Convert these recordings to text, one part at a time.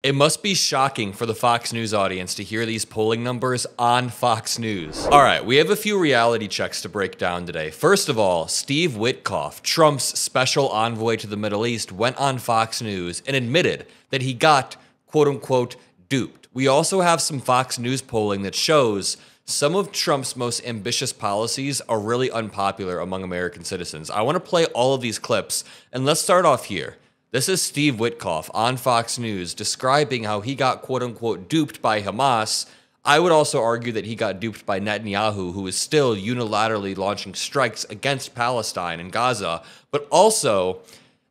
It must be shocking for the Fox News audience to hear these polling numbers on Fox News. All right, we have a few reality checks to break down today. First of all, Steve Witkoff, Trump's special envoy to the Middle East, went on Fox News and admitted that he got, quote unquote, duped. We also have some Fox News polling that shows some of Trump's most ambitious policies are really unpopular among American citizens. I want to play all of these clips, and let's start off here. This is Steve Witkoff on Fox News describing how he got quote-unquote duped by Hamas. I would also argue that he got duped by Netanyahu, who is still unilaterally launching strikes against Palestine and Gaza, but also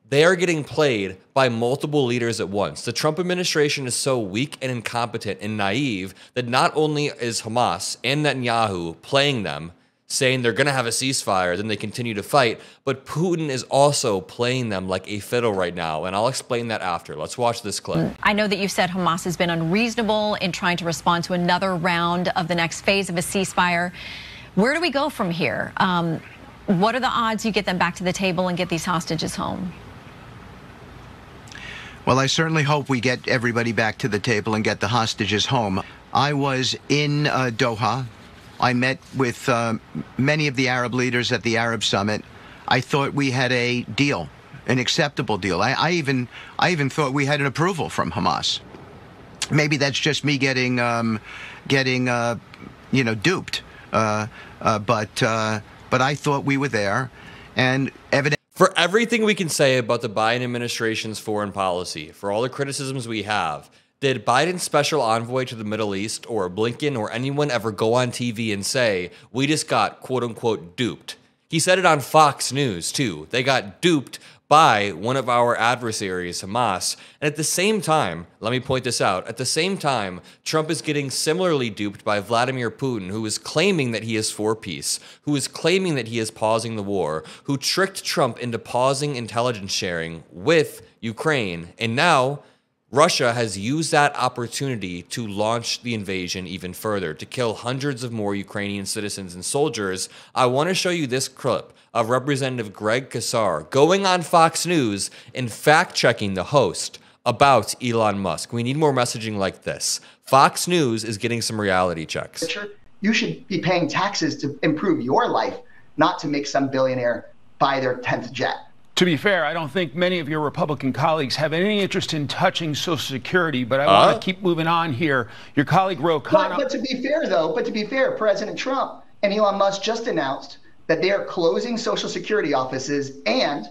they are getting played by multiple leaders at once. The Trump administration is so weak and incompetent and naive that not only is Hamas and Netanyahu playing them, saying they're going to have a ceasefire, then they continue to fight, but Putin is also playing them like a fiddle right now, and I'll explain that after. Let's watch this clip. I know that you said Hamas has been unreasonable in trying to respond to another round of the next phase of a ceasefire. Where do we go from here? What are the odds you get them back to the table and get these hostages home? Well, I certainly hope we get everybody back to the table and get the hostages home. I was in Doha. I met with many of the Arab leaders at the Arab Summit. I thought we had a deal, an acceptable deal. I even thought we had an approval from Hamas. Maybe that's just me getting duped. But I thought we were there, and evidently. For everything we can say about the Biden administration's foreign policy, for all the criticisms we have, did Biden's special envoy to the Middle East or Blinken or anyone ever go on TV and say, we just got quote-unquote duped? He said it on Fox News, too. They got duped by one of our adversaries, Hamas. And at the same time, let me point this out, at the same time, Trump is getting similarly duped by Vladimir Putin, who is claiming that he is for peace, who is claiming that he is pausing the war, who tricked Trump into pausing intelligence sharing with Ukraine. And now Russia has used that opportunity to launch the invasion even further, to kill hundreds of more Ukrainian citizens and soldiers. I want to show you this clip of Representative Greg Casar going on Fox News and fact-checking the host about Elon Musk. We need more messaging like this. Fox News is getting some reality checks. You should be paying taxes to improve your life, not to make some billionaire buy their 10th jet. To be fair, I don't think many of your Republican colleagues have any interest in touching Social Security, but I want to keep moving on here. Your colleague Ro Khanna. But to be fair, President Trump and Elon Musk just announced that they are closing Social Security offices and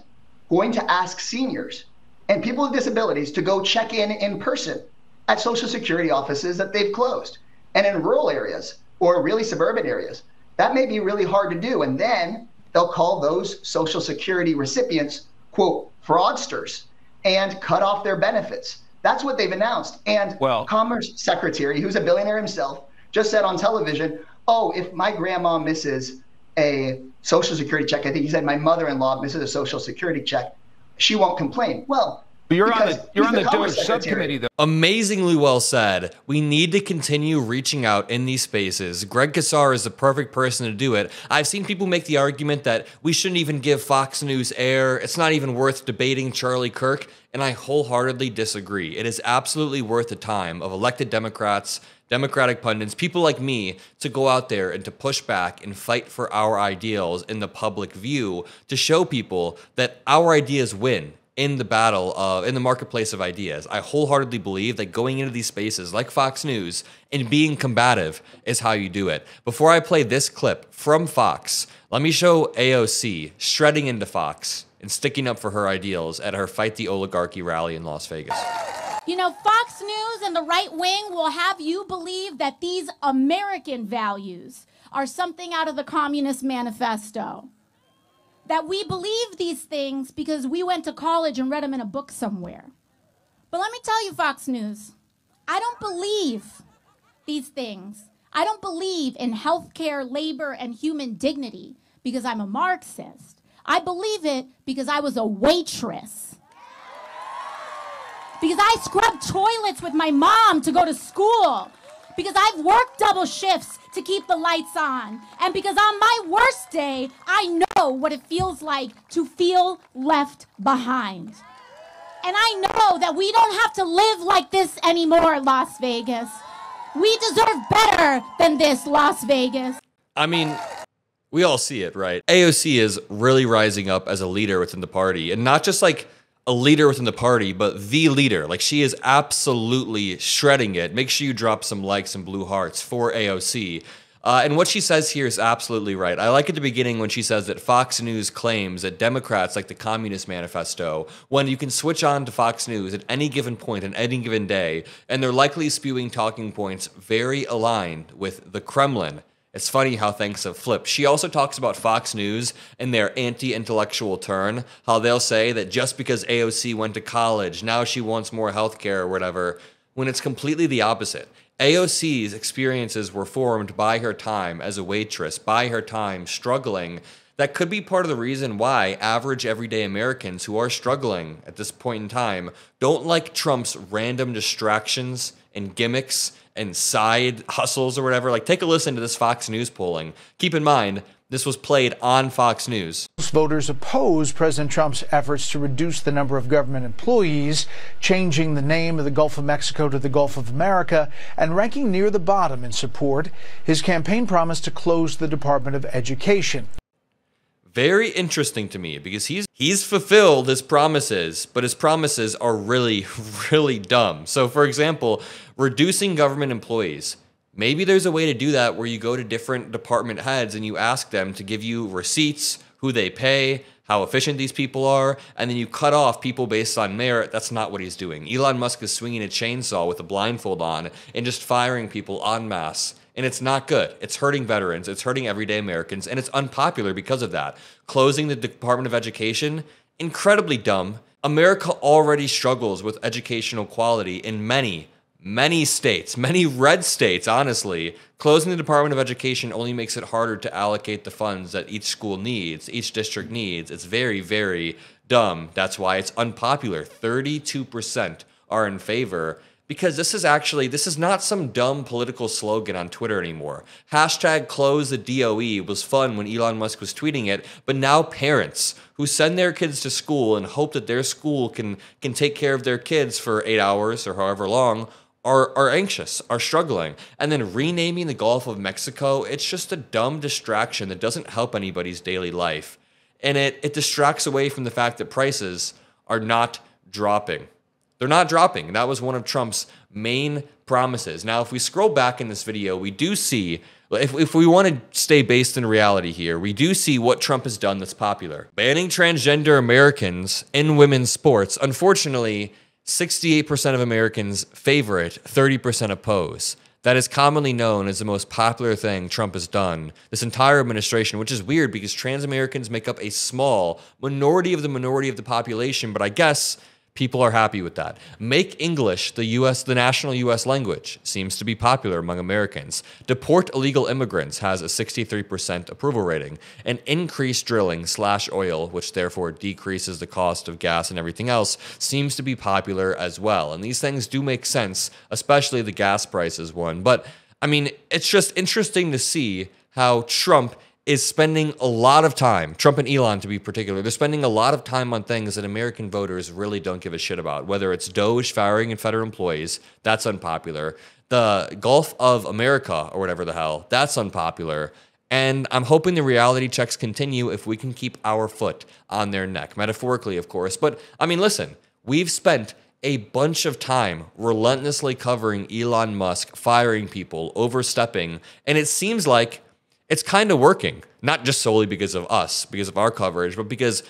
going to ask seniors and people with disabilities to go check in person at Social Security offices that they've closed. And in rural areas or really suburban areas, that may be really hard to do. And then they'll call those Social Security recipients, quote, fraudsters, and cut off their benefits. That's what they've announced. And Commerce Secretary, who's a billionaire himself, just said on television, oh, if my grandma misses a Social Security check, I think he said my mother-in-law misses a Social Security check, she won't complain. Well, but you're on the DOGE subcommittee, though. Amazingly well said. We need to continue reaching out in these spaces. Greg Casar is the perfect person to do it. I've seen people make the argument that we shouldn't even give Fox News air. It's not even worth debating Charlie Kirk, and I wholeheartedly disagree. It is absolutely worth the time of elected Democrats, Democratic pundits, people like me, to go out there and to push back and fight for our ideals in the public view, to show people that our ideas win in the battle of, in the marketplace of ideas. I wholeheartedly believe that going into these spaces like Fox News and being combative is how you do it. Before I play this clip from Fox, let me show AOC shredding into Fox and sticking up for her ideals at her Fight the Oligarchy rally in Las Vegas. You know, Fox News and the right wing will have you believe that these American values are something out of the Communist Manifesto. That we believe these things because we went to college and read them in a book somewhere. But let me tell you, Fox News, I don't believe these things. I don't believe in healthcare, labor, and human dignity because I'm a Marxist. I believe it because I was a waitress. Because I scrubbed toilets with my mom to go to school. Because I've worked double shifts to keep the lights on. And because on my worst day, I know what it feels like to feel left behind. And I know that we don't have to live like this anymore, Las Vegas. We deserve better than this, Las Vegas. I mean, we all see it, right? AOC is really rising up as a leader within the party, and not just like a leader within the party, but the leader. Like, she is absolutely shredding it. Make sure you drop some likes and blue hearts for AOC. And what she says here is absolutely right. I like at the beginning when she says that Fox News claims that Democrats like the Communist Manifesto, when you can switch on to Fox News at any given point on any given day, and they're likely spewing talking points very aligned with the Kremlin. It's funny how things have flipped. She also talks about Fox News and their anti-intellectual turn, how they'll say that just because AOC went to college, now she wants more healthcare or whatever, when it's completely the opposite. AOC's experiences were formed by her time as a waitress, by her time struggling. That could be part of the reason why average everyday Americans who are struggling at this point in time don't like Trump's random distractions and gimmicks and side hustles or whatever. Like, take a listen to this Fox News polling. Keep in mind, this was played on Fox News. Voters oppose President Trump's efforts to reduce the number of government employees, changing the name of the Gulf of Mexico to the Gulf of America, and ranking near the bottom in support. His campaign promised to close the Department of Education. Very interesting to me, because he's fulfilled his promises, but his promises are really, really dumb. So, for example, reducing government employees. Maybe there's a way to do that where you go to different department heads and you ask them to give you receipts, who they pay, how efficient these people are, and then you cut off people based on merit. That's not what he's doing. Elon Musk is swinging a chainsaw with a blindfold on and just firing people en masse. And it's not good. It's hurting veterans. It's hurting everyday Americans. And it's unpopular because of that. Closing the Department of Education, incredibly dumb. America already struggles with educational quality in many states, many red states, honestly. Closing the Department of Education only makes it harder to allocate the funds that each school needs, each district needs. It's very, very dumb. That's why it's unpopular. 32% are in favor. Because this is not some dumb political slogan on Twitter anymore. Hashtag close the DOE was fun when Elon Musk was tweeting it, but now parents who send their kids to school and hope that their school can take care of their kids for 8 hours or however long are anxious, are struggling. And then renaming the Gulf of Mexico, it's just a dumb distraction that doesn't help anybody's daily life. And it distracts away from the fact that prices are not dropping. They're not dropping. That was one of Trump's main promises. Now, if we scroll back in this video, we do see, if we want to stay based in reality here, we do see what Trump has done that's popular. Banning transgender Americans in women's sports. Unfortunately, 68% of Americans favor it, 30% oppose. That is commonly known as the most popular thing Trump has done this entire administration, which is weird because trans Americans make up a small minority of the population, but I guess people are happy with that. Make English the national U.S. language. Seems to be popular among Americans. Deport illegal immigrants has a 63% approval rating. And increase drilling / oil, which therefore decreases the cost of gas and everything else, seems to be popular as well. And these things do make sense, especially the gas prices one. But, I mean, it's just interesting to see how Trump is spending a lot of time, Trump and Elon to be particular, they're spending a lot of time on things that American voters really don't give a shit about. Whether it's DOGE firing and federal employees, that's unpopular. The Gulf of America, or whatever the hell, that's unpopular. And I'm hoping the reality checks continue if we can keep our foot on their neck. Metaphorically, of course. But, I mean, listen, we've spent a bunch of time relentlessly covering Elon Musk, firing people, overstepping, and it seems like it's kind of working, not just solely because of us, because of our coverage, but because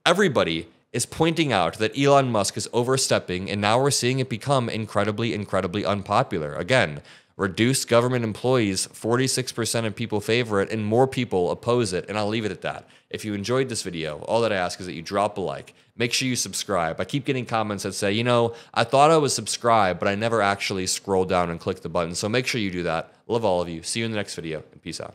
everybody is pointing out that Elon Musk is overstepping, and now we're seeing it become incredibly, incredibly unpopular. Again, reduce government employees, 46% of people favor it, and more people oppose it, and I'll leave it at that. If you enjoyed this video, all that I ask is that you drop a like. Make sure you subscribe. I keep getting comments that say, you know, I thought I was subscribed, but I never actually scrolled down and clicked the button, so make sure you do that. Love all of you. See you in the next video, and peace out.